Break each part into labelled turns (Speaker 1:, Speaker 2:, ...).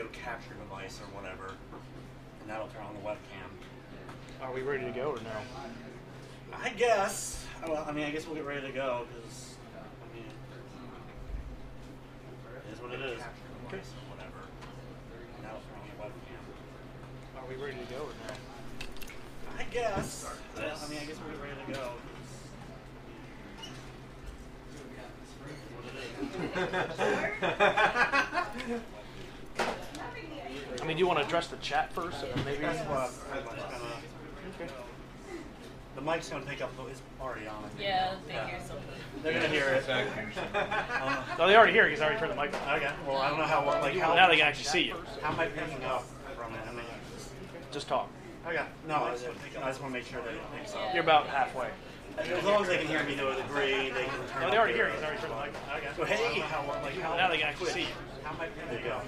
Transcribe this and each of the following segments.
Speaker 1: capture device or whatever, and that'll turn on the webcam.
Speaker 2: Are we ready to go or no?
Speaker 1: I guess. Well, I mean, I guess we'll get ready to go because, I mean, it is what it is.
Speaker 2: Okay.
Speaker 1: Or whatever, and that'll turn on the webcam.
Speaker 2: Are we ready to go or no?
Speaker 1: I guess. Well, I mean, I guess we'll get ready to go.
Speaker 2: I mean, do you want to address the chat first, and then maybe?
Speaker 1: Okay. The mic's gonna pick up. It's already on.
Speaker 3: Yeah, they hear something.
Speaker 1: They're gonna hear it.
Speaker 2: No, they already hear it because I already turned the mic on.
Speaker 1: Okay. Well, I don't know how.
Speaker 2: Now they can actually see you.
Speaker 1: How am I picking up from it? I mean,
Speaker 2: Just talk.
Speaker 1: okay. No, I just want to make sure that it picks up.
Speaker 2: You're about halfway.
Speaker 1: As long as they can hear me to a degree, they can turn.
Speaker 2: No, they already hear it because I already turned the mic on. Okay.
Speaker 1: So hey,
Speaker 2: Now they can actually see you.
Speaker 1: How am I picking up?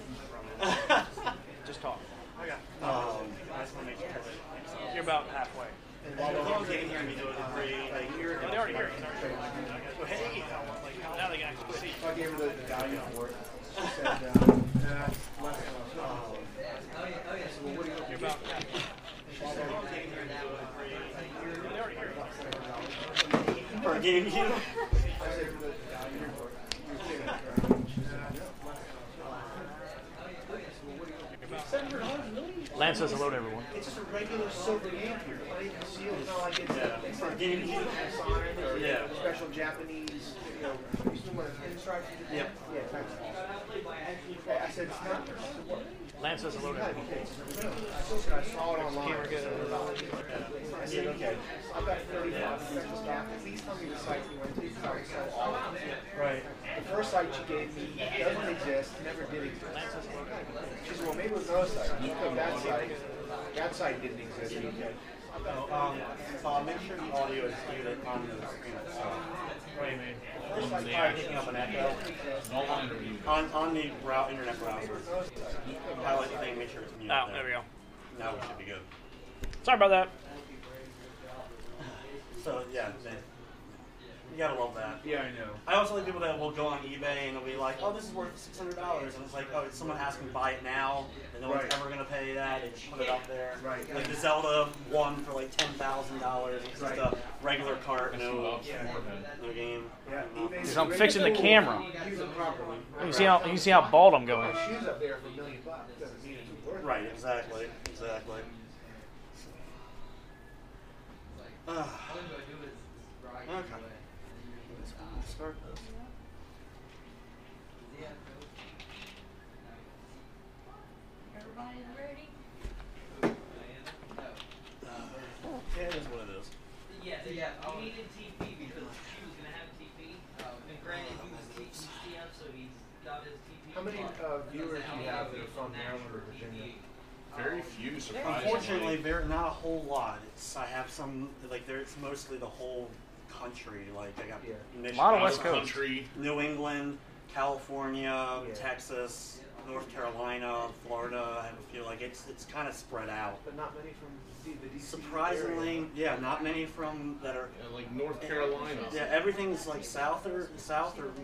Speaker 2: Just talk.
Speaker 1: Okay. I just want to make sure that it picks up.
Speaker 2: You're about halfway.
Speaker 1: As long as they can hear me to a degree, they can hear it.
Speaker 2: No, they already hear it because I already turned the mic on.
Speaker 1: So hey,
Speaker 2: Now they can actually see you.
Speaker 4: I gave her the value for it. She said, less than
Speaker 2: You're about halfway. They already hear it.
Speaker 1: Forgive you.
Speaker 4: I said for the value for it.
Speaker 2: Lance says hello to everyone.
Speaker 4: It's just a regular silver amp here. Not even sealed. It's not like it's
Speaker 1: Forgive you.
Speaker 4: Masonic or
Speaker 1: Yeah.
Speaker 4: special Japanese, you still want to pinstripe?
Speaker 1: Yep.
Speaker 4: Yeah, thanks. Okay, I said it's not.
Speaker 2: Lance says hello to everyone.
Speaker 4: I saw it online.
Speaker 2: Camera good.
Speaker 4: I said, okay, I've got 35 special staff. Please tell me the site you went to. Because I saw all of them.
Speaker 1: Right.
Speaker 4: The first site she gave me doesn't exist, never did exist. She said, well, maybe it was another site. You put that site didn't exist. Okay.
Speaker 1: So I'll make sure the audio is muted on the screen itself.
Speaker 2: What do you mean?
Speaker 1: Probably picking up an echo. On the internet browser. Highlight the thing, make sure it's muted.
Speaker 2: Oh, there we go.
Speaker 1: Now we should be good.
Speaker 2: Sorry about that.
Speaker 1: So yeah, you gotta love that.
Speaker 4: Yeah, I know.
Speaker 1: I also like people that will go on eBay and they'll be like, "Oh, this is worth $600," and it's like, "Oh, someone has to buy it now, and no one's ever gonna pay that." They just put it up there.
Speaker 4: Right.
Speaker 1: Like the Zelda one for like $10,000. It's just a regular cart, no game.
Speaker 4: Yeah,
Speaker 2: Because I'm fixing the camera.
Speaker 4: Use it properly.
Speaker 2: You see how bald I'm going.
Speaker 4: My shoes up there for $1 million. Doesn't mean it's worth it.
Speaker 1: Right. Exactly. Okay. Let's start this.
Speaker 3: Everybody's ready?
Speaker 1: Yeah, it is what it is.
Speaker 5: Yeah, we needed TP because she was going to have TP. And granted, he was TP up, so he's got his TP.
Speaker 4: How many viewers do you have that are from Maryland or Virginia?
Speaker 6: Very few, surprisingly.
Speaker 1: Unfortunately, not a whole lot. I have some it's mostly the whole country. Like I got Michigan,
Speaker 2: A lot of West Coast.
Speaker 6: Country.
Speaker 1: New England, California, Texas, North Carolina, Florida. I have a few. Like it's kind of spread out.
Speaker 4: But not many from the DC
Speaker 1: Surprisingly,
Speaker 4: area.
Speaker 1: yeah, not many from that are.
Speaker 6: Yeah, like North Carolina.
Speaker 1: Yeah, everything's like south or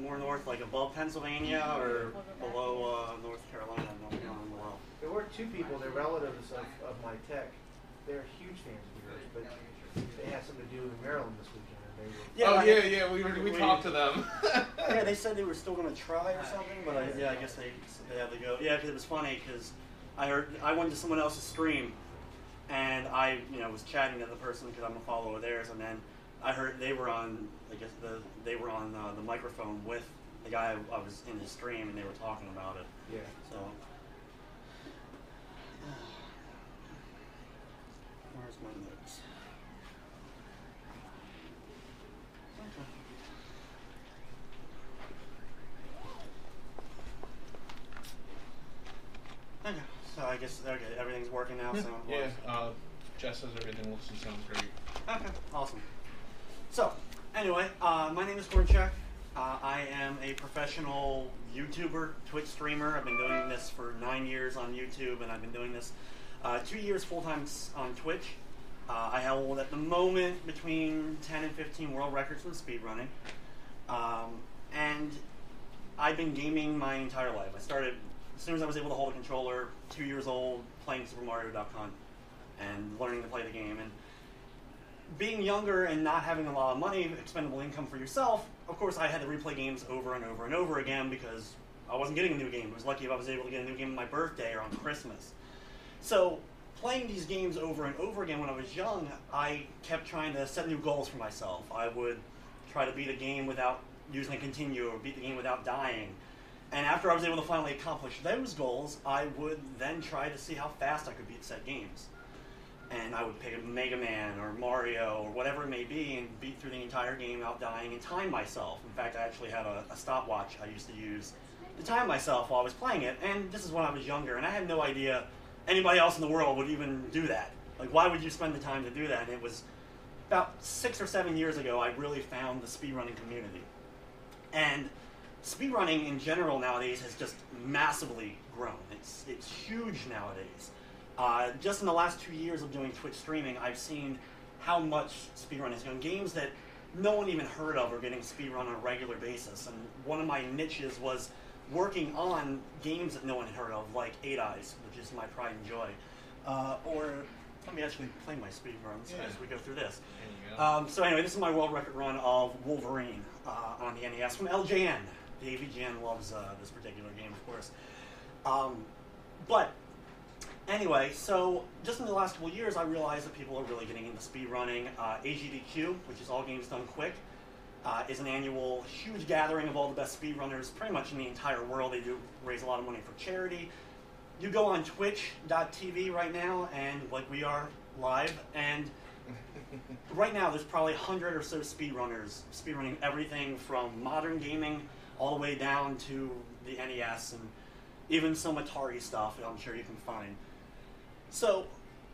Speaker 1: more north, like above Pennsylvania or below North Carolina. North Carolina, well.
Speaker 4: There were two people, they're relatives of my tech. They're huge fans of yours, but they had something to do in Maryland this weekend. And they were,
Speaker 6: We talked to them.
Speaker 1: Yeah, they said they were still going to try or something, but I guess they had to go. Yeah, because it was funny because I went to someone else's stream, and I was chatting to the person because I'm a follower of theirs, and then I heard they were on they were on the microphone with the guy I was in his stream, and they were talking about it.
Speaker 4: yeah.
Speaker 1: So. Where's my notes? Okay. So I guess everything's working now. So
Speaker 6: Yeah, Jess says everything looks and sounds great.
Speaker 1: Okay, awesome. So anyway, my name is Kornchak. I am a professional YouTuber, Twitch streamer. I've been doing this for 9 years on YouTube, and I've been doing this 2 years full-time on Twitch. I hold at the moment between 10 and 15 world records for speedrunning. And I've been gaming my entire life. I started as soon as I was able to hold a controller, 2 years old, playing Super Mario.com and learning to play the game. And being younger and not having a lot of money, expendable income for yourself, of course I had to replay games over and over and over again because I wasn't getting a new game. I was lucky if I was able to get a new game on my birthday or on Christmas. So playing these games over and over again when I was young, I kept trying to set new goals for myself. I would try to beat a game without using a continue or beat the game without dying. And after I was able to finally accomplish those goals, I would then try to see how fast I could beat set games. And I would pick a Mega Man or Mario or whatever it may be and beat through the entire game without dying and time myself. In fact, I actually had a stopwatch I used to use to time myself while I was playing it. And this is when I was younger, and I had no idea anybody else in the world would even do that. Like, why would you spend the time to do that? And it was about 6 or 7 years ago I really found the speedrunning community. And speedrunning in general nowadays has just massively grown. It's huge nowadays. Just in the last 2 years of doing Twitch streaming, I've seen how much speedrunning has gone. Games that no one even heard of are getting speedrun on a regular basis. And one of my niches was working on games that no one had heard of, like 8 Eyes, which is my pride and joy. Or let me actually play my speedruns as we go through this. So anyway, this is my world record run of Wolverine on the NES from LJN. The AVGN loves this particular game, of course. But anyway, so just in the last couple of years, I realized that people are really getting into speedrunning. AGDQ, which is All Games Done Quick, is an annual huge gathering of all the best speedrunners pretty much in the entire world. They do raise a lot of money for charity. You go on twitch.tv right now, and like we are live, and right now there's probably 100 or so speedrunners speedrunning everything from modern gaming all the way down to the NES and even some Atari stuff that I'm sure you can find. So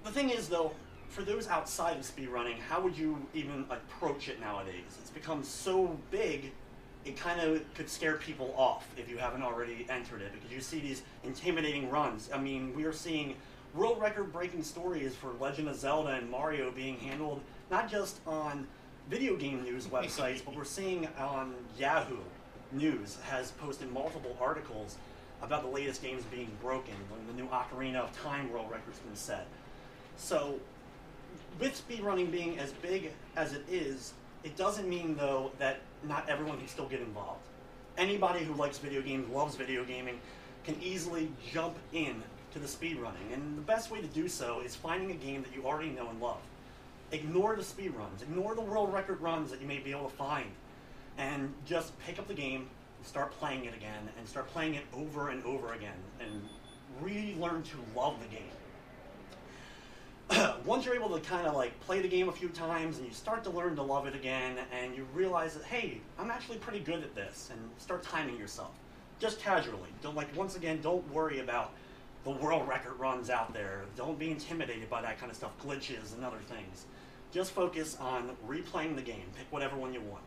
Speaker 1: the thing is, though, for those outside of speedrunning, how would you even approach it nowadays? It's become so big, it kind of could scare people off if you haven't already entered it, because you see these intimidating runs. I mean, we are seeing world record breaking stories for Legend of Zelda and Mario being handled not just on video game news websites, but we're seeing on Yahoo News has posted multiple articles about the latest games being broken, when the new Ocarina of Time world record's been set. So with speedrunning being as big as it is, it doesn't mean, though, that not everyone can still get involved. Anybody who likes video games, loves video gaming, can easily jump in to the speedrunning. And the best way to do so is finding a game that you already know and love. Ignore the speedruns, ignore the world record runs that you may be able to find, and just pick up the game and start playing it again, and start playing it over and over again, and really learn to love the game. Once you're able to kind of like play the game a few times and you start to learn to love it again, and you realize that, hey, I'm actually pretty good at this, and start timing yourself. Just casually. Don't, like, once again, don't worry about the world record runs out there. Don't be intimidated by that kind of stuff, glitches and other things. Just focus on replaying the game. Pick whatever one you want.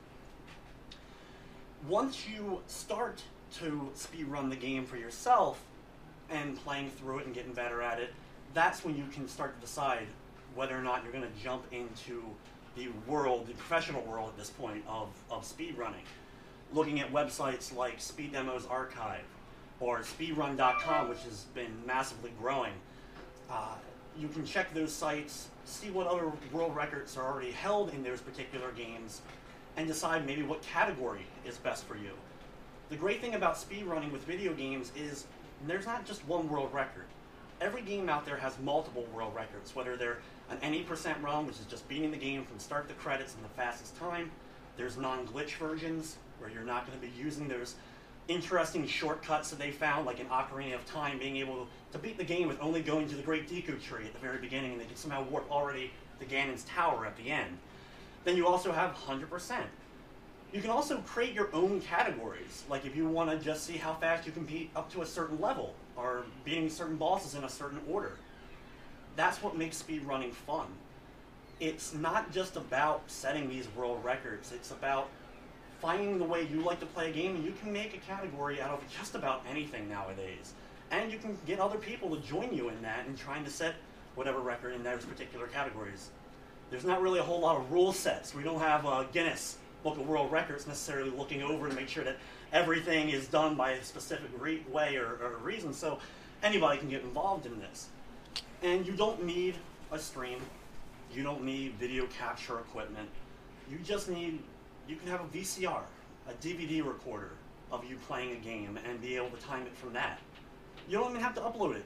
Speaker 1: Once you start to speedrun the game for yourself and playing through it and getting better at it, that's when you can start to decide whether or not you're going to jump into the world, the professional world at this point of speedrunning. Looking at websites like Speed Demos Archive or speedrun.com, which has been massively growing. You can check those sites, see what other world records are already held in those particular games, and decide maybe what category is best for you. The great thing about speedrunning with video games is there's not just one world record. Every game out there has multiple world records, whether they're an any% run, which is just beating the game from start to credits in the fastest time. There's non-glitch versions, where you're not going to be using those interesting shortcuts that they found, like in Ocarina of Time, being able to beat the game with only going to the Great Deku Tree at the very beginning, and they can somehow warp already to Ganon's Tower at the end. Then you also have 100%. You can also create your own categories, like if you want to just see how fast you can beat up to a certain level, or beating certain bosses in a certain order. That's what makes speedrunning fun. It's not just about setting these world records, it's about finding the way you like to play a game, and you can make a category out of just about anything nowadays. And you can get other people to join you in that and trying to set whatever record in those particular categories. There's not really a whole lot of rule sets. We don't have Guinness book of world records necessarily looking over to make sure that everything is done by a specific way or reason. So anybody can get involved in this. And you don't need a stream. You don't need video capture equipment. You just need, you can have a VCR, a DVD recorder of you playing a game and be able to time it from that. You don't even have to upload it.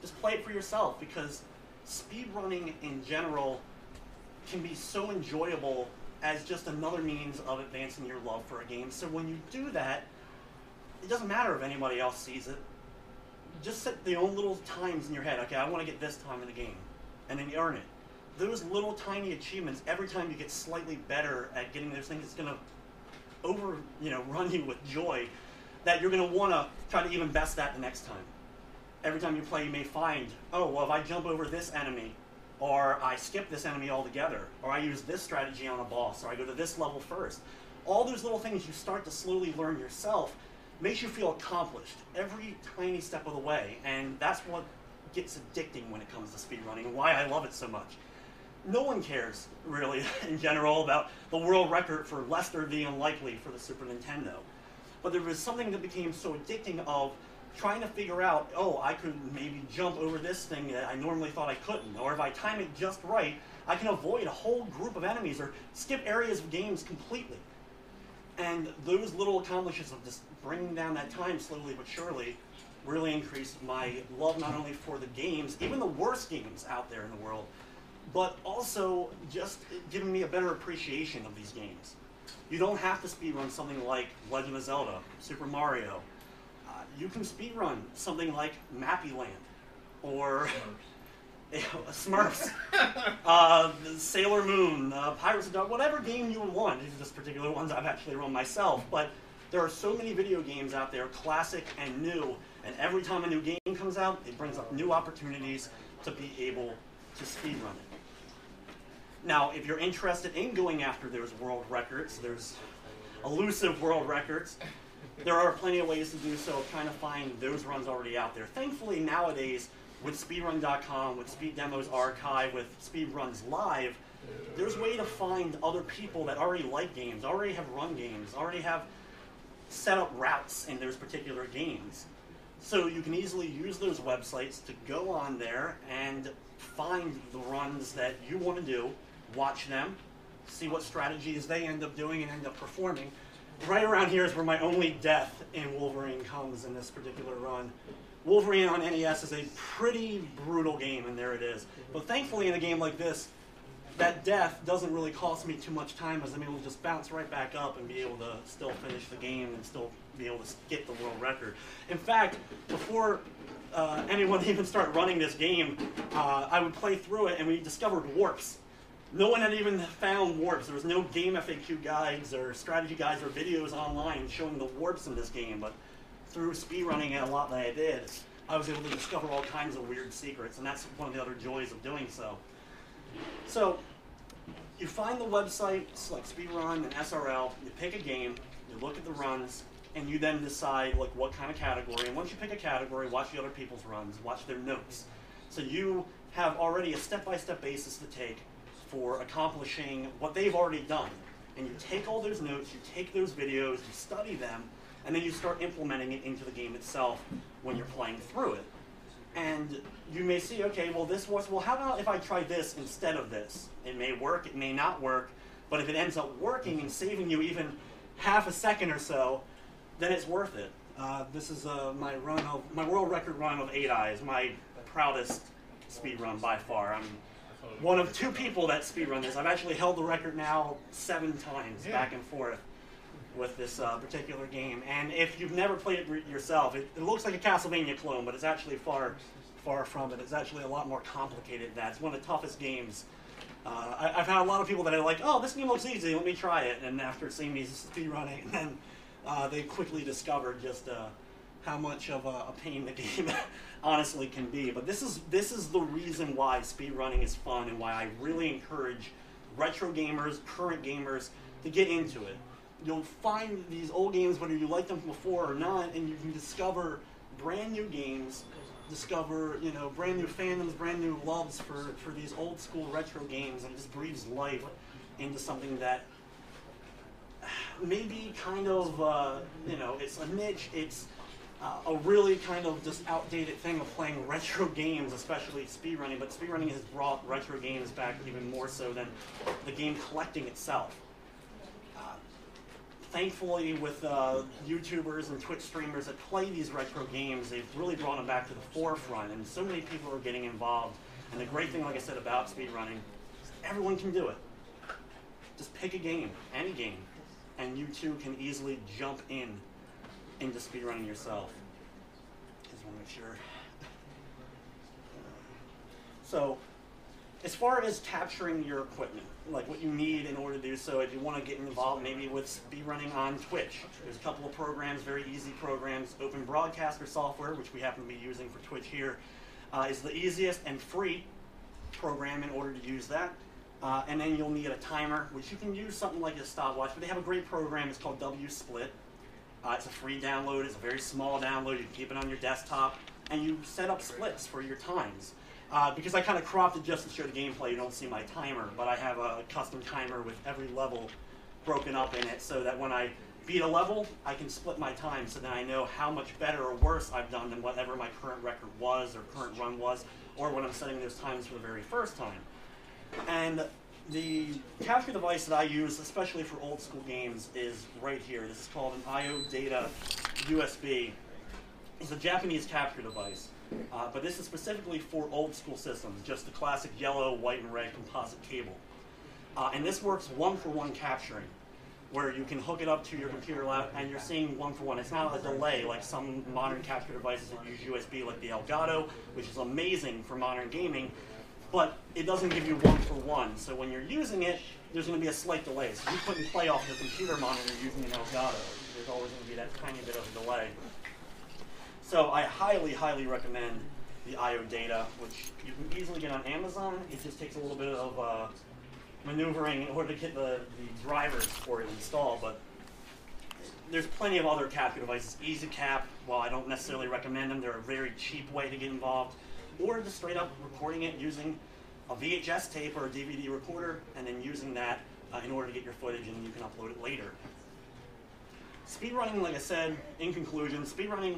Speaker 1: Just play it for yourself, because speedrunning in general can be so enjoyable as just another means of advancing your love for a game. So when you do that, it doesn't matter if anybody else sees it. Just set the own little times in your head. Okay, I want to get this time in the game, and then you earn it. Those little tiny achievements, every time you get slightly better at getting those things, it's going to run you with joy that you're going to want to try to even best that the next time. Every time you play, you may find, oh, well, if I jump over this enemy, or I skip this enemy altogether, or I use this strategy on a boss, or I go to this level first. All those little things you start to slowly learn yourself makes you feel accomplished every tiny step of the way, and that's what gets addicting when it comes to speedrunning, and why I love it so much. No one cares, really, in general, about the world record for Lester the Unlikely for the Super Nintendo. But there was something that became so addicting of trying to figure out, oh, I could maybe jump over this thing that I normally thought I couldn't, or if I time it just right, I can avoid a whole group of enemies or skip areas of games completely. And those little accomplishments of just bringing down that time slowly but surely really increased my love not only for the games, even the worst games out there in the world, but also just giving me a better appreciation of these games. You don't have to speedrun something like Legend of Zelda, Super Mario. You can speedrun something like Mappy Land, or Smurfs, Sailor Moon, Pirates of Dark, whatever game you want. These are just particular ones I've actually run myself, but there are so many video games out there, classic and new, and every time a new game comes out, it brings up new opportunities to be able to speedrun it. Now, if you're interested in going after those world records, there's elusive world records, there are plenty of ways to do so, trying to find those runs already out there. Thankfully, nowadays, with speedrun.com, with Speed Demos Archive, with Speedruns Live, there's a way to find other people that already like games, already have run games, already have set up routes in those particular games. So you can easily use those websites to go on there and find the runs that you want to do, watch them, see what strategies they end up doing and end up performing. Right around here is where my only death in Wolverine comes in this particular run. Wolverine on NES is a pretty brutal game, and there it is. But thankfully in a game like this, that death doesn't really cost me too much time, as I'm able to just bounce right back up and be able to still finish the game and still be able to get the world record. In fact, before anyone even started running this game, I would play through it and we discovered warps. No one had even found warps. There was no game FAQ guides or strategy guides or videos online showing the warps in this game, but through speedrunning and a lot that I did, I was able to discover all kinds of weird secrets, and that's one of the other joys of doing so. So, you find the websites like Speedrun and SRL, you pick a game, you look at the runs, and you then decide like what kind of category, and once you pick a category, watch the other people's runs, watch their notes. So you have already a step-by-step basis to take for accomplishing what they've already done. And you take all those notes, you take those videos, you study them, and then you start implementing it into the game itself when you're playing through it. And you may see, okay, well this works, well how about if I try this instead of this? It may work, it may not work, but if it ends up working and saving you even half a second or so, then it's worth it. This is my world record run of 8 Eyes, my proudest speed run by far. I'm one of 2 people that speedrun this. I've actually held the record now 7 times back and forth with this particular game. And if you've never played it yourself, it looks like a Castlevania clone, but it's actually far from it. It's actually a lot more complicated than that. It's one of the toughest games. I've had a lot of people that are like, oh, this game looks easy, let me try it. And after seeing me speedrunning, then they quickly discovered just how much of a pain the game honestly can be. But this is the reason why speedrunning is fun and why I really encourage retro gamers, current gamers, to get into it. You'll find these old games, whether you like them before or not, and you can discover brand new games, discover brand new fandoms, brand new loves for these old school retro games, and it just breathes life into something that maybe kind of, you know, it's a niche. It's a really kind of just outdated thing of playing retro games, especially speedrunning. But speedrunning has brought retro games back even more so than the game collecting itself. Thankfully, with YouTubers and Twitch streamers that play these retro games, they've really brought them back to the forefront, and so many people are getting involved. And the great thing, like I said, about speedrunning is everyone can do it. Just pick a game, any game, and you too can easily jump into speedrunning yourself. Just want to make sure. So, as far as capturing your equipment, like what you need in order to do so, if you want to get involved maybe with speedrunning on Twitch, there's a couple of programs, very easy programs. Open Broadcaster software, which we happen to be using for Twitch here, is the easiest and free program in order to use that. And then you'll need a timer, which you can use something like a stopwatch, but they have a great program. It's called WSplit. It's a free download. It's a very small download. You can keep it on your desktop, and you set up splits for your times. Because I kind of cropped it just to show the gameplay, you don't see my timer, but I have a custom timer with every level broken up in it so that when I beat a level, I can split my time so that I know how much better or worse I've done than whatever my current record was or current run was, or when I'm setting those times for the very first time. And the capture device that I use, especially for old school games, is right here. This is called an IO Data USB. It's a Japanese capture device. But this is specifically for old school systems, just the classic yellow, white, and red composite cable. And this works one-for-one capturing, where you can hook it up to your computer and you're seeing one-for-one. It's not a delay like some modern capture devices that use USB, like the Elgato, which is amazing for modern gaming, but it doesn't give you one-for-one. So when you're using it, there's going to be a slight delay. So you couldn't play off your computer monitor using an Elgato. There's always going to be that tiny bit of a delay. So I highly, highly recommend the IO Data, which you can easily get on Amazon. It just takes a little bit of maneuvering in order to get the drivers for it installed, but there's plenty of other capture devices. EasyCap, while I don't necessarily recommend them, they're a very cheap way to get involved. Or just straight up recording it using a VHS tape or a DVD recorder, and then using that in order to get your footage, and you can upload it later. Speedrunning, like I said, in conclusion, speedrunning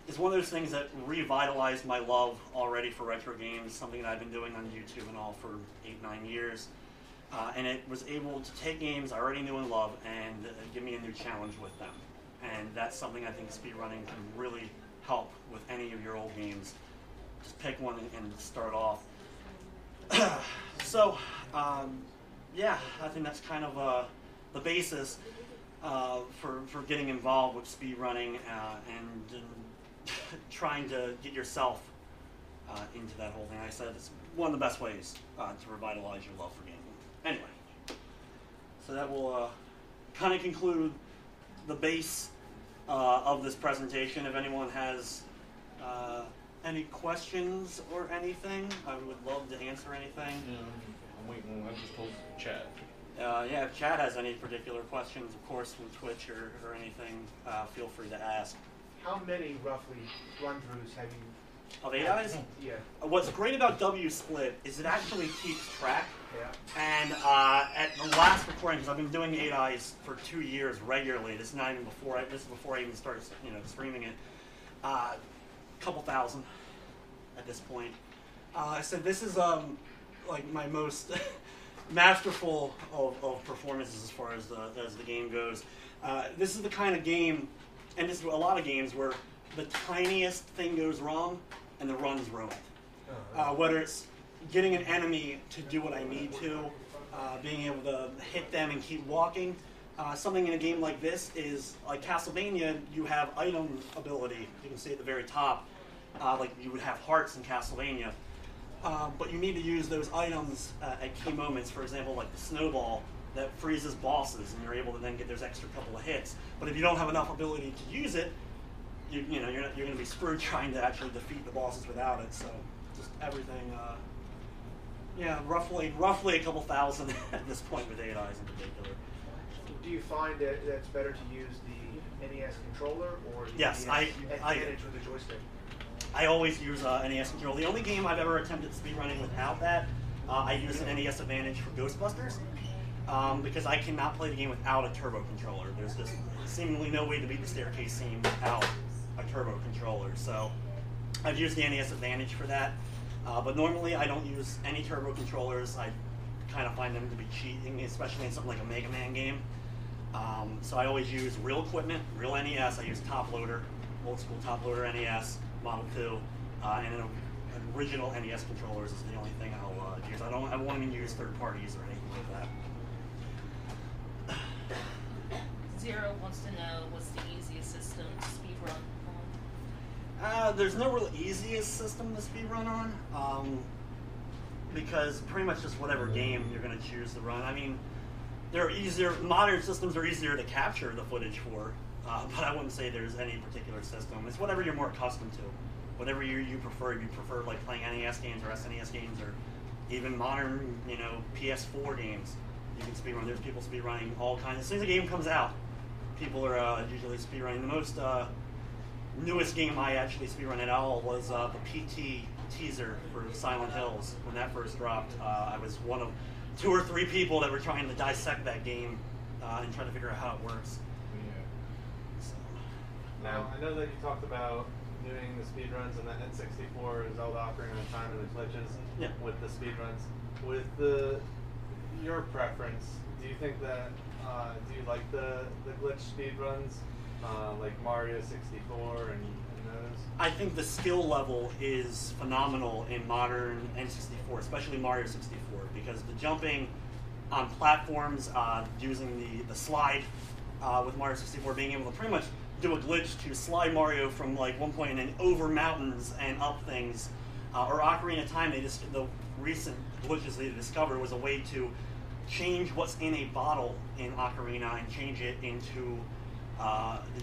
Speaker 1: is one of those things that revitalized my love already for retro games, something that I've been doing on YouTube and all for 8-9 years. And it was able to take games I already knew and loved and give me a new challenge with them. And that's something I think speedrunning can really help with any of your old games. Just pick one and start off. So, yeah, I think that's kind of the basis for getting involved with speedrunning and trying to get yourself into that whole thing. Like I said, it's one of the best ways to revitalize your love for gaming. Anyway, so that will kind of conclude the base of this presentation. If anyone has any questions or anything, I would love to answer anything.
Speaker 6: Yeah, I'm waiting. I just told Chad.
Speaker 1: Yeah, if Chad has any particular questions, of course, from Twitch or anything, feel free to ask.
Speaker 4: How many roughly run-throughs have you?
Speaker 1: Of AIs?
Speaker 4: Yeah.
Speaker 1: What's great about WSplit is it actually keeps track.
Speaker 4: Yeah.
Speaker 1: And at the last recording, because I've been doing 8eyes for 2 years regularly. This is not even before this is before I even started, streaming it. Couple thousand at this point. So this is like my most masterful of performances as far as the game goes. This is the kind of game, and this is a lot of games where the tiniest thing goes wrong and the run's ruined. Whether it's getting an enemy to do what I need to, being able to hit them and keep walking. Something in a game like this is, like Castlevania, you have item ability. You can see at the very top, like you would have hearts in Castlevania. But you need to use those items at key moments. For example, like the snowball that freezes bosses, and you're able to then get those extra couple of hits. But if you don't have enough ability to use it, you're going to be screwed trying to actually defeat the bosses without it. So just everything, yeah, roughly a couple thousand at this point with 8eyes in particular.
Speaker 4: Do you find that it's better to use the NES controller or the
Speaker 1: Yes,
Speaker 4: NES advantage with the joystick?
Speaker 1: I always use NES control. The only game I've ever attempted speedrunning without that, I used an NES Advantage for Ghostbusters. because I cannot play the game without a turbo controller. There's just seemingly no way to beat the staircase scene without a turbo controller. So I've used the NES Advantage for that. But normally I don't use any turbo controllers. I kind of find them to be cheating, especially in something like a Mega Man game. So I always use real equipment, real NES. I use top loader, old school top loader NES, Model 2, and an original NES controllers is the only thing I'll use. I won't even use third parties or anything like that.
Speaker 3: Zero wants to know what's the easiest system to speedrun on.
Speaker 1: There's no real easiest system to speedrun on, because pretty much just whatever game you're going to choose to run. I mean, modern systems are easier to capture the footage for, but I wouldn't say there's any particular system. It's whatever you're more accustomed to, whatever you prefer. If you prefer like playing NES games or SNES games or even modern, PS4 games, you can speedrun. There's people speedrunning all kinds. As soon as a game comes out, people are usually speedrunning. The most newest game I actually speedrun at all was the PT teaser for Silent Hills. When that first dropped, I was one of 2 or 3 people that were trying to dissect that game and try to figure out how it works. So.
Speaker 7: Now, I know that you talked about doing the speedruns and the N64 Zelda Ocarina of Time and the glitches with the speedruns. With your preference, do you think that, do you like the glitch speedruns, like Mario 64 and those?
Speaker 1: I think the skill level is phenomenal in modern N64, especially Mario 64, because the jumping on platforms, using the slide with Mario 64, being able to pretty much do a glitch to slide Mario from like one point and then over mountains and up things, or Ocarina of Time, the recent glitches they discovered was a way to change what's in a bottle in Ocarina and change it into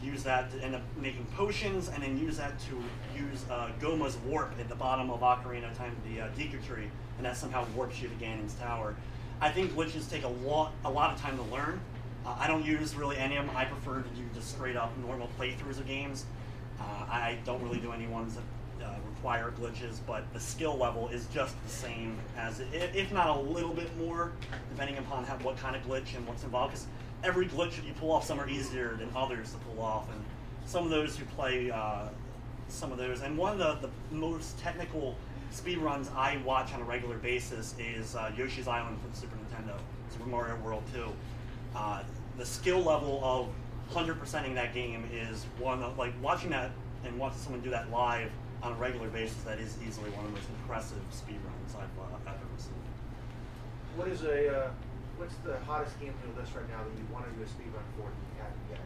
Speaker 1: use that to end up making potions, and then use that to use Goma's warp at the bottom of Ocarina of Time, the Deku Tree, and that somehow warps you to Ganon's Tower. I think glitches take a lot of time to learn. I don't use really any of them. I prefer to do just straight up normal playthroughs of games. I don't really do any ones that require glitches, but the skill level is just the same as, if not a little bit more, depending upon what kind of glitch and what's involved. Because every glitch that you pull off, some are easier than others to pull off, and some of those who play some of those. And one of the most technical speedruns I watch on a regular basis is Yoshi's Island for the Super Nintendo, Super Mario World 2. The skill level of 100%ing that game is one of, like, watching that and watching someone do that live on a regular basis, that is easily one of the most impressive speedruns I've ever seen.
Speaker 4: What's the hottest game on your list right now that you want to do a speedrun for that you haven't yet?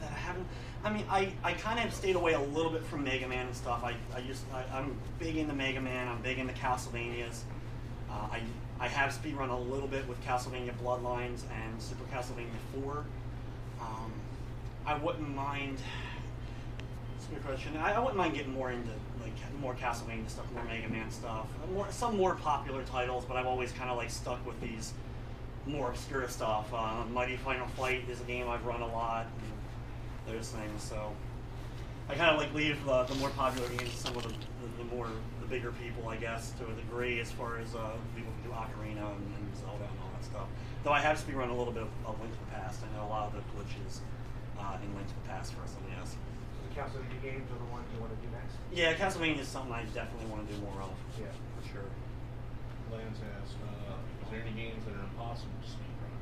Speaker 1: That I haven't. I mean, I kind of stayed away a little bit from Mega Man and stuff. I'm big into Mega Man. I'm big into Castlevanias. I have speedrun a little bit with Castlevania Bloodlines and Super Castlevania 4. I wouldn't mind. That's a good question. I wouldn't mind getting more into more Castlevania stuff, more Mega Man stuff, some more popular titles. But I've always kind of stuck with these more obscure stuff. Mighty Final Fight is a game I've run a lot, and those things. So I kind of leave the more popular games to some of the bigger people, I guess, to a degree, as far as people who do Ocarina and Zelda and all that stuff. Though I have speedrun a little bit of Link to the Past. I know a lot of the glitches in Link to the Past for SNES.
Speaker 4: The Castlevania games are the ones you want to do next?
Speaker 1: Yeah, Castlevania is something I definitely want to do more of.
Speaker 4: Yeah,
Speaker 1: for sure.
Speaker 6: Lance asked, is there any games that are impossible to speedrun?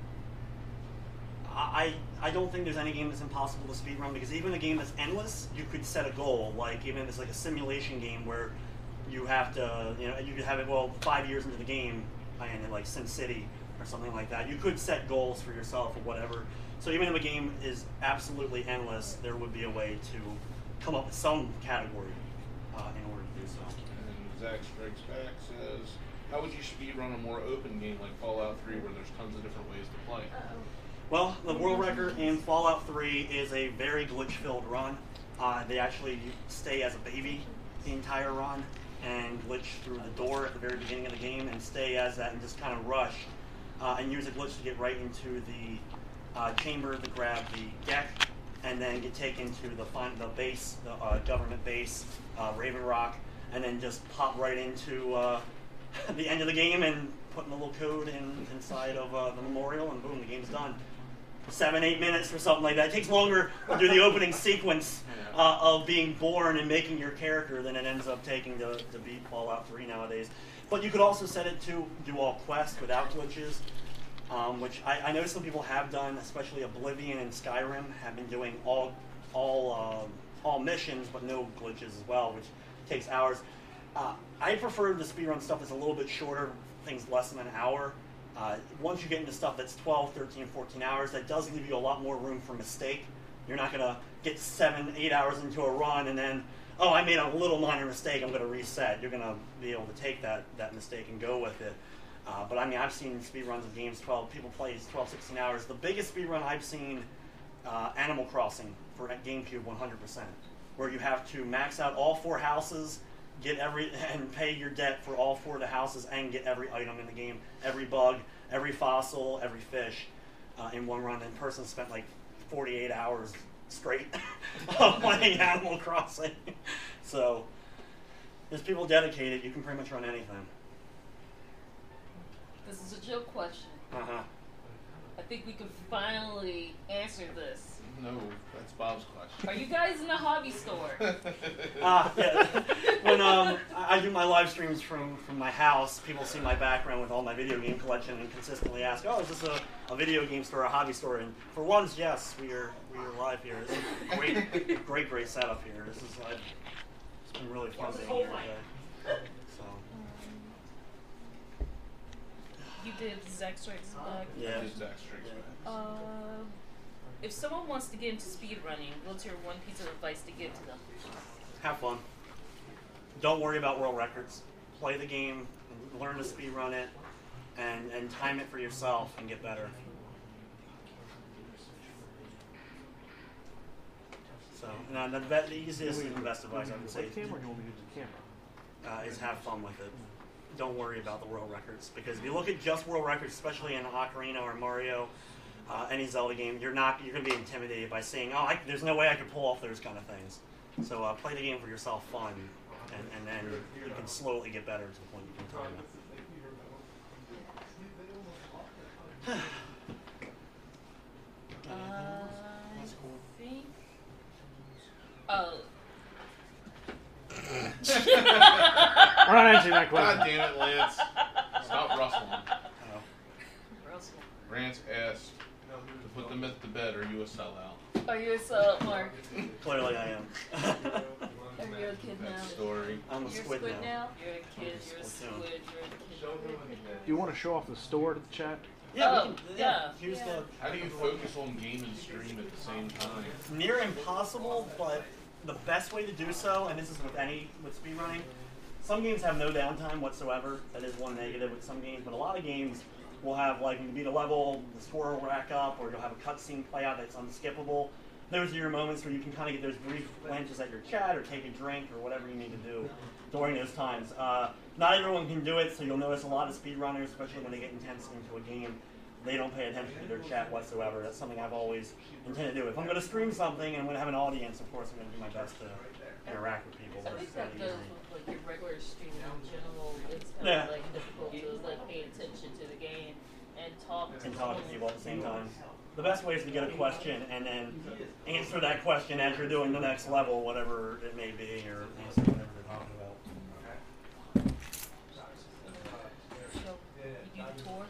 Speaker 1: I don't think there's any game that's impossible to speedrun, because even a game that's endless, you could set a goal. Even if it's a simulation game where you have to, you could have it 5 years into the game, like Sin City or something like that. You could set goals for yourself or whatever. So even if a game is absolutely endless, there would be a way to come up with some category in order to do so.
Speaker 6: And Zach Strikes Back says, how would you speedrun a more open game like Fallout 3 where there's tons of different ways to play?
Speaker 1: Well, the world record in Fallout 3 is a very glitch-filled run. They actually stay as a baby the entire run and glitch through the door at the very beginning of the game and stay as that and just kind of rush and use a glitch to get right into the chamber to grab the deck, and then get taken to the base, the government base, Raven Rock, and then just pop right into the end of the game and putting a little code inside of the memorial, and boom, the game's done. 7-8 minutes or something like that. It takes longer to do the opening sequence of being born and making your character than it ends up taking to beat Fallout 3 nowadays. But you could also set it to do all quests without glitches, which I know some people have done, especially Oblivion and Skyrim have been doing all missions but no glitches as well, which takes hours. I prefer the speedrun stuff that's a little bit shorter, things less than an hour. Once you get into stuff that's 12, 13, 14 hours, that does leave you a lot more room for mistake. You're not going to get 7, 8 hours into a run and then, oh, I made a little minor mistake, I'm going to reset. You're going to be able to take that mistake and go with it. But I mean, I've seen speedruns of games, people play 12, 16 hours. The biggest speedrun I've seen, Animal Crossing for GameCube 100%, where you have to max out all 4 houses, and pay your debt for all 4 of the houses and get every item in the game, every bug, every fossil, every fish in one run. And person spent like 48 hours straight playing Animal Crossing. So there's people dedicated. You can pretty much run anything.
Speaker 3: This is a joke question.
Speaker 1: Uh-huh.
Speaker 3: I think we can finally answer this.
Speaker 6: No, that's Bob's question.
Speaker 3: Are you guys in the hobby store?
Speaker 1: Yeah. When I do my live streams from my house, people see my background with all my video game collection and consistently ask, "Oh, is this a video game store, a hobby store?" And for once, yes, we are live here. It's a great setup here. This is it's been really fun being here today. So.
Speaker 3: You did Zack Strikes Back.
Speaker 1: Yeah.
Speaker 6: I did Zack Strikes Back.
Speaker 3: If someone wants to get into speedrunning, what's your one piece of advice to give to them?
Speaker 1: Have fun. Don't worry about world records. Play the game, learn to speedrun it, and time it for yourself and get better. So, the easiest and the best advice I would say is have fun with it. Don't worry about the world records, because if you look at just world records, especially in Ocarina or Mario, any Zelda game, you're going to be intimidated by saying, "Oh, there's no way I could pull off those kind of things." So play the game for yourself, fun, and then you can slowly get better to the point you can time it. That's cool.
Speaker 3: I think. Oh.
Speaker 2: We're not answering that question.
Speaker 6: God damn it, Lance. Stop rustling.
Speaker 3: Russell.
Speaker 6: Lance asked to put the myth to bed, are you a sellout?
Speaker 3: Are you a sellout, Mark?
Speaker 1: Clearly I am.
Speaker 3: Are you a kid now?
Speaker 6: That story.
Speaker 1: I'm a
Speaker 3: You're
Speaker 1: squid
Speaker 3: a squid
Speaker 1: now.
Speaker 3: now? You're a kid, you're a
Speaker 1: Squid
Speaker 3: squid,
Speaker 1: too.
Speaker 3: you're a kid.
Speaker 2: Do you want to show off the store to the chat?
Speaker 1: Yeah,
Speaker 3: Oh,
Speaker 1: Here's
Speaker 3: yeah.
Speaker 6: How do you focus on game and stream at the same time?
Speaker 1: near impossible, but the best way to do so, and this is with speedrunning, some games have no downtime whatsoever. That is one negative with some games, but a lot of games will have, like, when you beat a level, the score will rack up, or you'll have a cutscene play out that's unskippable. Those are your moments where you can kind of get those brief glances at your chat, or take a drink, or whatever you need to do during those times. Not everyone can do it, so you'll notice a lot of speedrunners, especially when they get intense into a game, they don't pay attention to their chat whatsoever. That's something I've always intended to do. If I'm going to stream something and I'm going to have an audience, of course I'm going to do my best to interact with people.
Speaker 3: I think that goes with like your regular streaming in general. It's kind
Speaker 1: Yeah.
Speaker 3: of like difficult to like pay attention to the game and talk to
Speaker 1: people at the same time. The best way is to get a question and then answer that question as you're doing the next level, whatever it may be, or answer whatever they're talking about.
Speaker 3: So, you do the tour?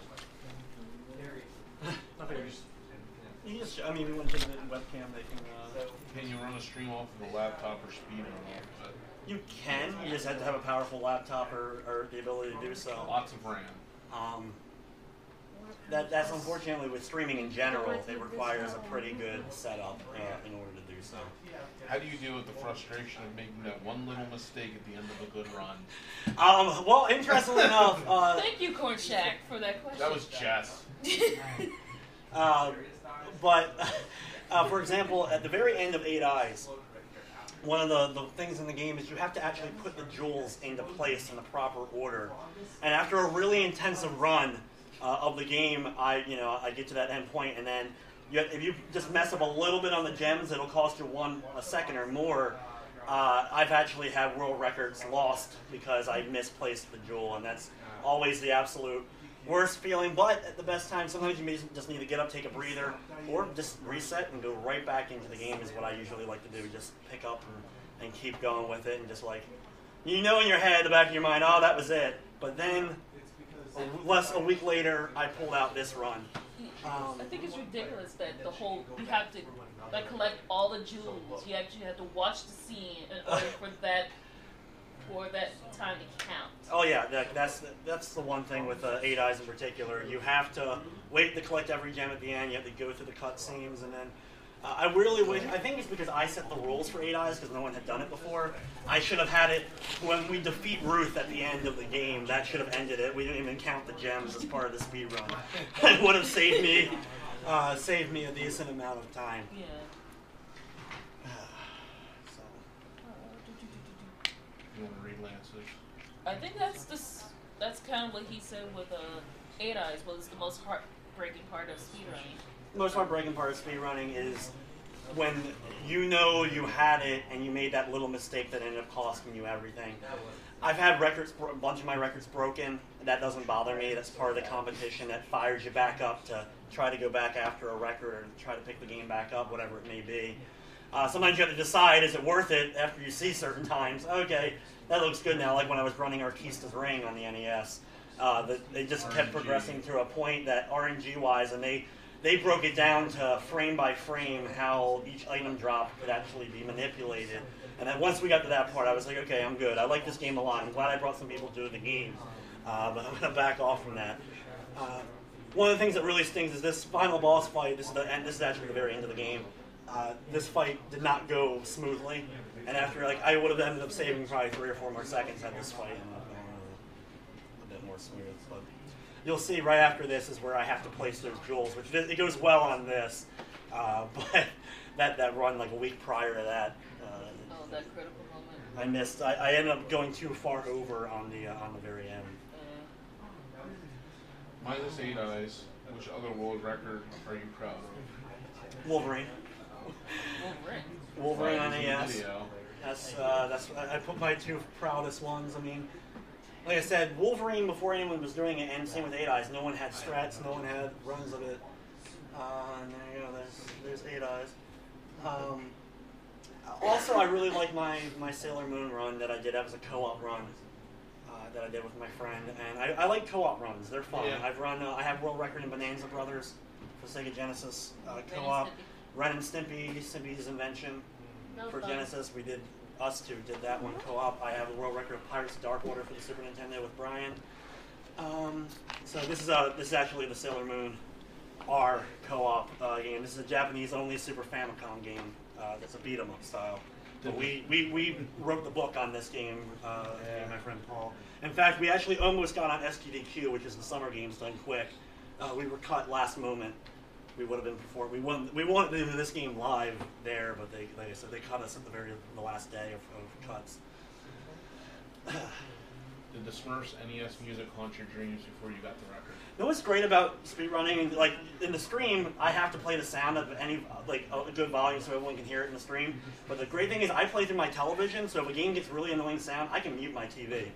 Speaker 1: You just, I mean, we want to take the webcam, they can,
Speaker 6: Can you run a stream off of a laptop or speedrun off of it?
Speaker 1: you can, you just have to have a powerful laptop or the ability to do so.
Speaker 6: Lots of RAM.
Speaker 1: That's unfortunately with streaming in general, it requires a pretty good setup in order to do so.
Speaker 6: How do you deal with the frustration of making that one little mistake at the end of a good run?
Speaker 1: Well, interestingly enough,
Speaker 3: Thank you, Corn Shack, for that question.
Speaker 6: That was Jess.
Speaker 1: but for example, at the very end of 8 Eyes, one of the things in the game is you have to actually put the jewels into place in the proper order. And after a really intensive run of the game, I get to that end point, and then if you just mess up a little bit on the gems, it'll cost you a second or more. I've actually had world records lost because I misplaced the jewel, and that's always the absolute worst feeling, but at the best time, sometimes you may just need to get up, take a breather, or just reset and go right back into the game is what I usually like to do. Just pick up and keep going with it, and just like, you know in your head, the back of your mind, oh, that was it. But then, a week later, I pulled out this run.
Speaker 3: I think it's ridiculous that you have to like collect all the jewels. You actually have to watch the scene in order for that time to count.
Speaker 1: Oh yeah, that's the one thing with 8 Eyes in particular. You have to wait to collect every gem at the end. You have to go through the cutscenes, and then I really wish. I think it's because I set the rules for 8 Eyes because no one had done it before. I should have had it when we defeat Ruth at the end of the game. That should have ended it. We didn't even count the gems as part of the speed run. It would have saved me a decent amount of time.
Speaker 3: Yeah.
Speaker 6: You want to read Lance's?
Speaker 3: I think that's kind of what he said with 8 Eyes was the most heartbreaking part of speedrunning.
Speaker 1: The most heartbreaking part of speedrunning is when you know you had it and you made that little mistake that ended up costing you everything. I've had records, a bunch of my records broken. That doesn't bother me. That's part of the competition that fires you back up to try to go back after a record or try to pick the game back up, whatever it may be. Sometimes you have to decide, is it worth it after you see certain times? Okay, that looks good now, like when I was running Artista's Ring on the NES. They just kept progressing to a point that RNG-wise, and they broke it down to frame by frame how each item drop could actually be manipulated. And then once we got to that part, I was like, okay, I'm good. I like this game a lot. I'm glad I brought some people to the game. But I'm going to back off from that. One of the things that really stings is this final boss fight. This is actually the very end of the game. This fight did not go smoothly. And after, I would have ended up saving probably 3 or 4 more seconds had this fight a bit more smooth. But you'll see right after this is where I have to place those jewels, which it goes well on this. But that run like a week prior to that.
Speaker 3: That critical moment.
Speaker 1: I missed. I ended up going too far over on the very end.
Speaker 6: Minus 8 Eyes, which other world record are you proud of?
Speaker 1: Wolverine. Wolverine on NES. That's I put my 2 proudest ones. I mean, like I said, Wolverine before anyone was doing it, and same with 8 Eyes. No one had strats. No one had runs of it. And there you go. There's 8 Eyes. Also, I really like my Sailor Moon run that I did. That was a co-op run that I did with my friend, and I like co-op runs. They're fun.
Speaker 6: Yeah.
Speaker 1: I have world record in Bonanza Brothers for Sega Genesis co-op. Ren and Stimpy, Stimpy's Invention for Genesis. Us two did that one co-op. I have a world record of Pirates of Darkwater for the Super Nintendo with Brian. So this is actually the Sailor Moon R co-op game. This is a Japanese-only Super Famicom game. That's a beat-em-up style. But we wrote the book on this game, me and my friend Paul. In fact, we actually almost got on SQDQ, which is the summer games done quick. We were cut last moment. We would have been performing. We wanted to do this game live there, but they cut us at the last day of cuts.
Speaker 6: Did the Smurfs NES music haunt your dreams before you got the record?
Speaker 1: You know what's great about speedrunning? Like in the stream, I have to play the sound at a good volume so everyone can hear it in the stream. But the great thing is, I play through my television, so if a game gets really annoying sound, I can mute my TV.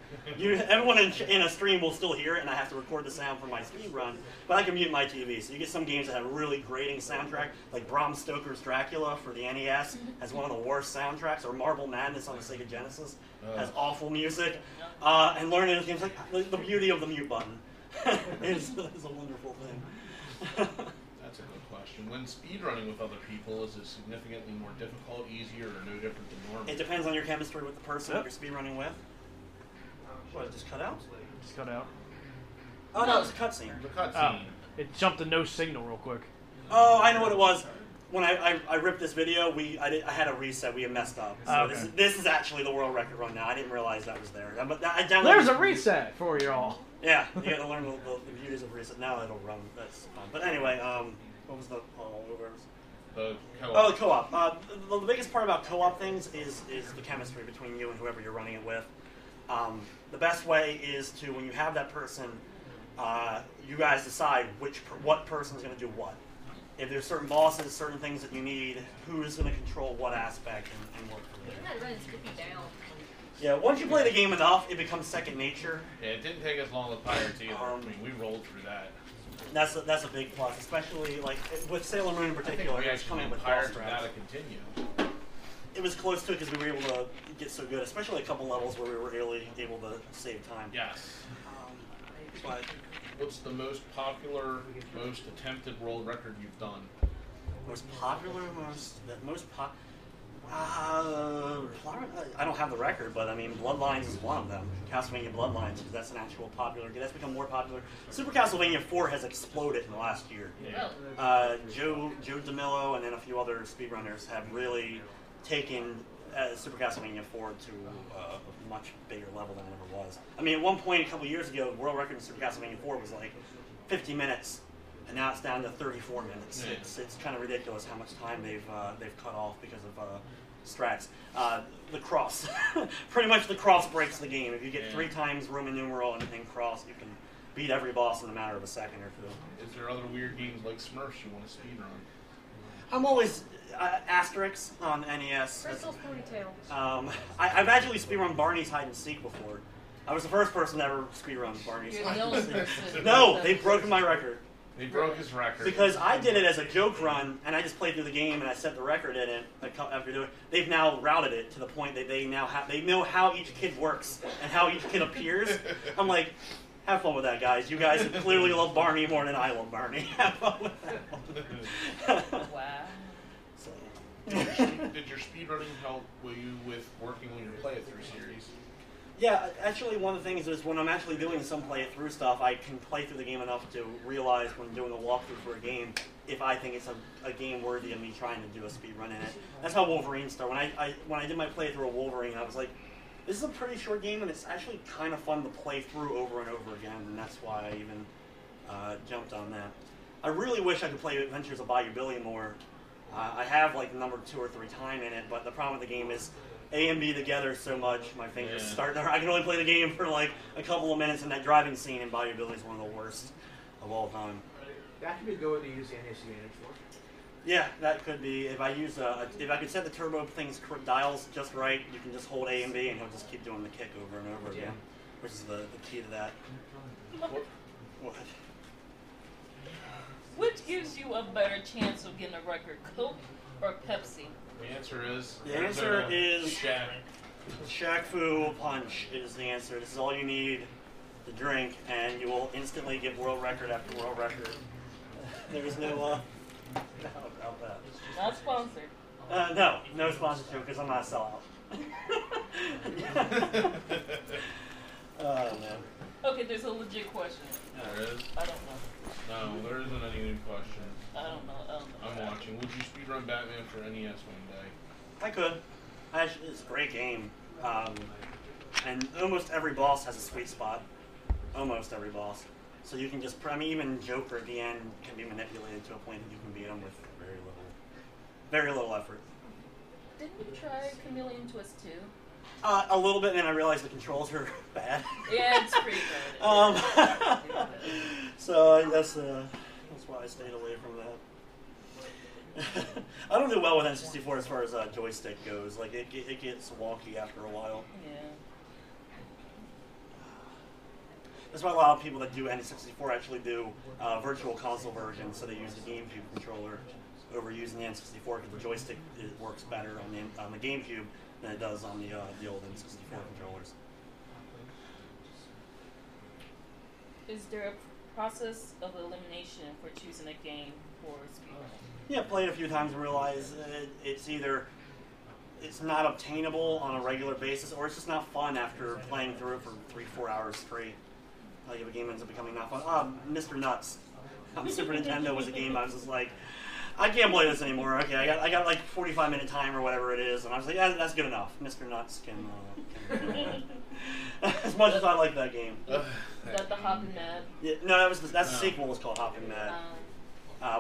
Speaker 1: Everyone in a stream will still hear it, and I have to record the sound for my speedrun. But I can mute my TV. So you get some games that have a really grating soundtrack, like Bram Stoker's Dracula for the NES has one of the worst soundtracks, or Marble Madness on the Sega Genesis has awful music. And learning those games, like the beauty of the mute button. is a wonderful thing.
Speaker 6: That's a good question. When speedrunning with other people, is it significantly more difficult, easier, or no different than normal?
Speaker 1: It depends on your chemistry with the person that you're speedrunning with. What, it just cut out?
Speaker 2: Just cut out.
Speaker 1: Oh no, it's a cutscene.
Speaker 6: The cutscene.
Speaker 2: It jumped to no signal real quick.
Speaker 1: Oh, I know what it was. When I ripped this video, I had a reset. We had messed up. So
Speaker 2: okay.
Speaker 1: This is actually the world record run now. I didn't realize that was there. But I downloaded.
Speaker 2: There's a reset for you all.
Speaker 1: Yeah, you got to learn the beauties of reset. Now it'll run. That's fun. But anyway, what was the
Speaker 6: The co-op.
Speaker 1: Oh, the co-op. The biggest part about co-op things is the chemistry between you and whoever you're running it with. The best way is to, when you have that person, you guys decide what person's going to do what. If there's certain bosses, certain things that you need, who's going to control what aspect and work for you.
Speaker 8: Isn't that running Skippy down?
Speaker 1: Yeah, once you play the game enough, it becomes second nature.
Speaker 6: Yeah, it didn't take us long with Pirates either. I mean, we rolled through that.
Speaker 1: That's a big plus, especially like with Sailor Moon in particular.
Speaker 6: We
Speaker 1: It's
Speaker 6: actually
Speaker 1: coming
Speaker 6: did
Speaker 1: with
Speaker 6: Pirates
Speaker 1: boss
Speaker 6: without
Speaker 1: traps.
Speaker 6: a continue.
Speaker 1: It was close to it because we were able to get so good, especially a couple levels where we were really able to save time.
Speaker 6: Yes.
Speaker 1: But
Speaker 6: What's the most popular, most attempted world record you've done?
Speaker 1: most popular, I don't have the record, but I mean, Bloodlines is one of them. Castlevania Bloodlines, because that's an actual popular game. That's become more popular. Super Castlevania 4 has exploded in the last year.
Speaker 6: Yeah.
Speaker 1: Joe DeMillo and then a few other speedrunners have really taken Super Castlevania 4 to a much bigger level than it ever was. I mean, at one point a couple years ago, the world record in Super Castlevania 4 was like 50 minutes. And now it's down to 34 minutes.
Speaker 6: Yeah.
Speaker 1: It's kind of ridiculous how much time they've cut off because of strats. The cross, pretty much the cross breaks the game. If you get 3 times Roman numeral and cross, you can beat every boss in a matter of a second or two.
Speaker 6: Is there other weird games like Smurfs you want to speedrun?
Speaker 1: I'm always Asterix on NES.
Speaker 3: Crystal's ponytail.
Speaker 1: I've actually speedrun Barney's Hide and Seek before. I was the first person to ever speedrun Barney's
Speaker 3: You're
Speaker 1: Hide
Speaker 3: the
Speaker 1: and
Speaker 3: only
Speaker 1: Seek.
Speaker 3: person.
Speaker 1: No, they've broken my record.
Speaker 6: They broke his record.
Speaker 1: Because I did it as a joke run, and I just played through the game, and I set the record in it. After doing it, they've now routed it to the point that they know how each kid works and how each kid appears. I'm like, have fun with that, guys. You guys clearly love Barney more than I love Barney. Have fun with that one.
Speaker 3: Wow.
Speaker 1: So.
Speaker 6: Did your speedrunning help you with working on your play-it-through series?
Speaker 1: Yeah, actually, one of the things is when I'm actually doing some play-it-through stuff, I can play through the game enough to realize when doing a walkthrough for a game if I think it's a game worthy of me trying to do a speed run in it. That's how Wolverine started. When I did my playthrough of Wolverine, I was like, this is a pretty short game, and it's actually kind of fun to play through over and over again, and that's why I even jumped on that. I really wish I could play Adventures of Bayou Billy more. I have like number 2 or 3 time in it, but the problem with the game is A and B together so much, my fingers start. I can only play the game for like a couple of minutes, and that driving scene in Bayou Billy is one of the worst of all time.
Speaker 4: That could be a good way to use the NES Advantage for.
Speaker 1: Yeah, that could be. If I use if I could set the turbo things dials just right, you can just hold A and B, and he'll just keep doing the kick over and over again, which is the key to that. What?
Speaker 3: Which gives you a better chance of getting a record, Coke or Pepsi?
Speaker 6: The answer is...
Speaker 1: The answer is...
Speaker 6: Shaq.
Speaker 1: Shaq Fu Punch is the answer. This is all you need to drink, and you will instantly get world record after world record. There's no doubt about that.
Speaker 3: Not sponsored.
Speaker 1: No sponsorship because I'm not a sellout. Oh, man.
Speaker 3: Okay, there's a legit question.
Speaker 6: There is?
Speaker 3: I don't know.
Speaker 6: No, there isn't any new question.
Speaker 3: I don't know.
Speaker 6: I'm watching. Would you speedrun Batman for NES one day?
Speaker 1: I could. Actually, it's a great game. And almost every boss has a sweet spot. Almost every boss. So you can just, even Joker at the end can be manipulated to a point that you can beat him with very little effort.
Speaker 3: Didn't you try Chameleon Twist 2?
Speaker 1: A little bit, and then I realized the controls are bad.
Speaker 3: Yeah, it's pretty bad.
Speaker 1: So that's why I stayed away from that. I don't do well with N64 as far as joystick goes. Like it gets wonky after a while.
Speaker 3: Yeah.
Speaker 1: That's why a lot of people that do N64 actually do virtual console versions, so they use the GameCube controller over using the N64 because the joystick works better on the GameCube than it does on the old N64 controllers.
Speaker 3: Is there a process of elimination for choosing a game for speedrunning?
Speaker 1: Yeah, played a few times and realized it's not obtainable on a regular basis, or it's just not fun after playing through it for 3-4 hours straight. Like if a game ends up becoming not fun. Mr. Nuts on Super Nintendo was a game I was just like, I can't play this anymore. Okay, I got like 45-minute time or whatever it is, and I was like, yeah, that's good enough. Mr. Nuts can as much as I like that game.
Speaker 3: Is that the Hoppin' Mad?
Speaker 1: Yeah, no, that's the sequel was called Hoppin' Mad,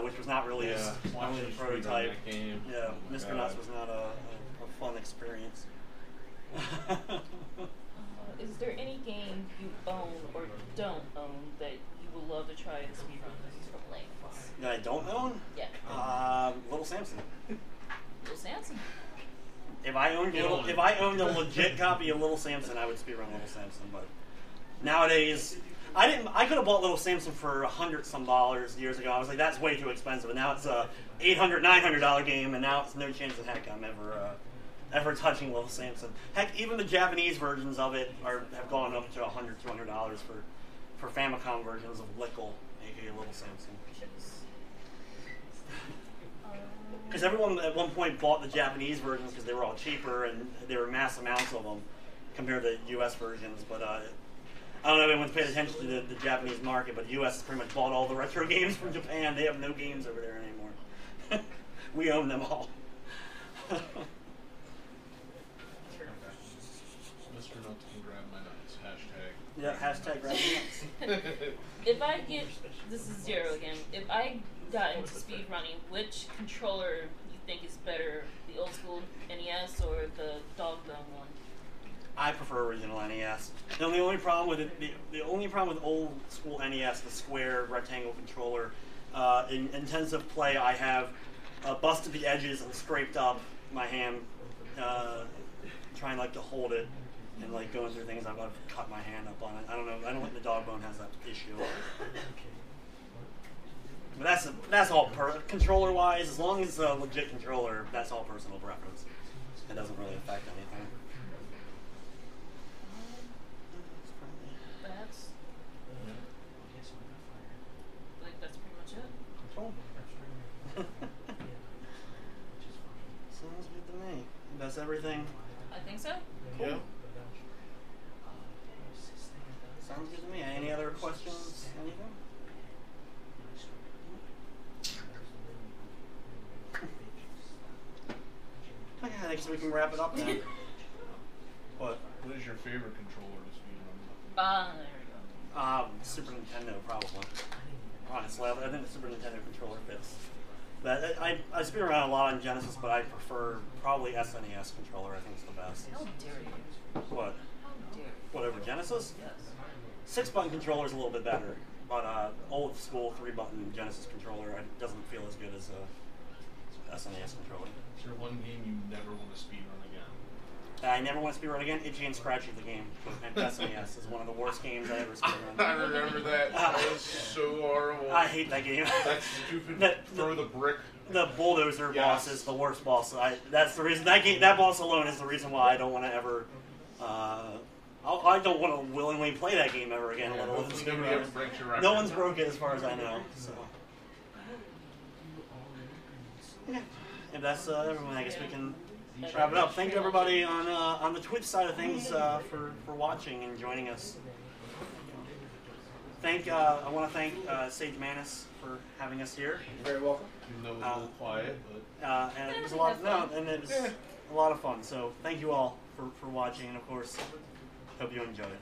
Speaker 1: which was not released.
Speaker 6: Yeah,
Speaker 1: Only the prototype.
Speaker 6: Game.
Speaker 1: Yeah, Mr. Nuts was not a fun experience.
Speaker 3: Is there any game you own or don't own that you would love to try to speedrun from Lance?
Speaker 1: That I don't own?
Speaker 3: Yeah.
Speaker 1: Little Samson.
Speaker 3: Little Samson.
Speaker 1: If I owned a legit copy of Little Samson, I would speedrun Little Samson. But nowadays, I could have bought Little Samson for $100-some years ago. I was like, that's way too expensive. And now it's a $800, $900 game, and now it's no chance in heck I'm ever touching Little Samson. Heck, even the Japanese versions of it have gone up to $100, $200 for Famicom versions of Lickle, aka Little Samson. Because everyone at one point bought the Japanese versions because they were all cheaper and there were mass amounts of them compared to U.S. versions. But I don't know if anyone's paid attention to the Japanese market, but U.S. has pretty much bought all the retro games from Japan. They have no games over there anymore. We own them all.
Speaker 6: Mr. Nuts can grab my nuts. Hashtag.
Speaker 1: Yeah, hashtag grab my nuts.
Speaker 3: If I get, this is Zero again, if I got into speedrunning, which controller you think is better, the old school NES or the dog bone one?
Speaker 1: I prefer original NES. The only problem with it, the only problem with old school NES, the square rectangle controller, in intensive play, I have busted the edges and scraped up my hand, trying like to hold it, and like going through things. I've cut my hand up on it. I don't know. I don't think the dog bone has that issue. But that's all controller wise. As long as it's a legit controller, that's all personal preference. It doesn't really affect anything.
Speaker 3: That's pretty much it.
Speaker 1: Cool. Sounds good to me. That's everything.
Speaker 3: I think so.
Speaker 1: Cool.
Speaker 6: Yeah.
Speaker 1: Sounds good to me. Any other questions? Anything? Okay, I think so we can wrap it up then. What?
Speaker 6: What is your favorite controller to speedrun?
Speaker 3: There we go.
Speaker 1: Super Nintendo probably. Honestly, I think the Super Nintendo controller fits. But I speedrun a lot on Genesis, but I prefer probably SNES controller. I think it's the best.
Speaker 3: How dare you?
Speaker 1: What?
Speaker 3: How dare you?
Speaker 1: Whatever, Genesis?
Speaker 3: Yes.
Speaker 1: 6-button controller is a little bit better, but old school 3-button Genesis controller doesn't feel as good as a SNES controller.
Speaker 6: Is there one game you never want to speedrun again?
Speaker 1: I never want to speedrun again. Itchy and Scratchy the game. And SNES is one of the worst games I ever speedrun.
Speaker 6: I remember that. That was so horrible.
Speaker 1: I hate that game.
Speaker 6: That stupid throw the brick.
Speaker 1: The bulldozer boss is the worst boss. That's the reason that boss alone is the reason why I don't want to ever. I don't want to willingly play that game ever again.
Speaker 6: Yeah,
Speaker 1: no one's broke it as far as I know. So. Yeah. If that's everyone, I guess we can wrap it up. Thank you everybody on the Twitch side of things for watching and joining us. I want to thank Sage Mantis for having us here.
Speaker 4: You're very welcome.
Speaker 6: Even though it was a little quiet, but
Speaker 1: and it was a lot. It was a lot of fun. So thank you all for watching, and of course, hope you enjoyed.